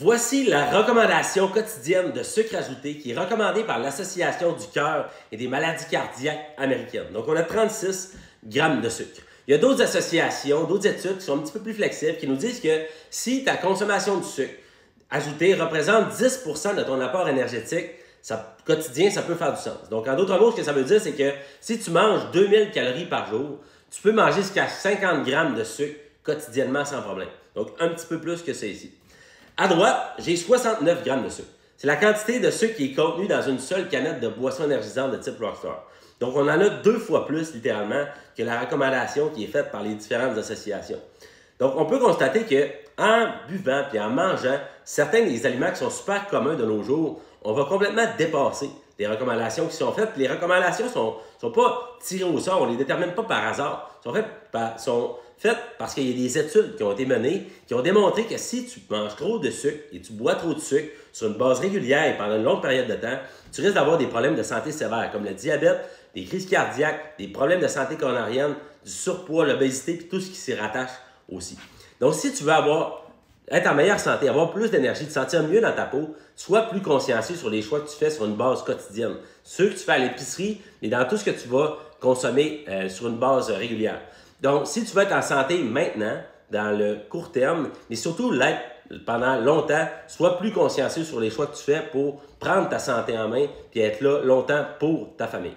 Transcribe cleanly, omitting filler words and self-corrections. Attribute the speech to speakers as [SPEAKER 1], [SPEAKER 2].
[SPEAKER 1] Voici la recommandation quotidienne de sucre ajouté qui est recommandée par l'Association du cœur et des maladies cardiaques américaines. Donc, on a 36 grammes de sucre. Il y a d'autres associations, d'autres études qui sont un petit peu plus flexibles qui nous disent que si ta consommation de sucre ajouté représente 10% de ton apport énergétique quotidien, ça peut faire du sens. Donc, en d'autres mots, ce que ça veut dire, c'est que si tu manges 2000 calories par jour, tu peux manger jusqu'à 50 grammes de sucre quotidiennement sans problème. Donc, un petit peu plus que ça ici. À droite, j'ai 69 grammes de sucre. C'est la quantité de sucre qui est contenue dans une seule canette de boisson énergisante de type Rockstar. Donc, on en a 2 fois plus, littéralement, que la recommandation qui est faite par les différentes associations. Donc, on peut constater qu'en buvant et en mangeant certains des aliments qui sont super communs de nos jours, on va complètement dépasser les recommandations qui sont faites. Puis les recommandations sont pas tirées au sort, on ne les détermine pas par hasard. Sont faites parce qu'il y a des études qui ont été menées qui ont démontré que si tu manges trop de sucre et tu bois trop de sucre sur une base régulière et pendant une longue période de temps, tu risques d'avoir des problèmes de santé sévères comme le diabète, des crises cardiaques, des problèmes de santé coronarienne, du surpoids, l'obésité et tout ce qui s'y rattache aussi. Donc, si tu veux être en meilleure santé, avoir plus d'énergie, te sentir mieux dans ta peau, sois plus consciencieux sur les choix que tu fais sur une base quotidienne. Ceux que tu fais à l'épicerie, mais dans tout ce que tu vas consommer sur une base régulière. Donc, si tu veux être en santé maintenant, dans le court terme, mais surtout l'être pendant longtemps, sois plus consciencieux sur les choix que tu fais pour prendre ta santé en main et être là longtemps pour ta famille.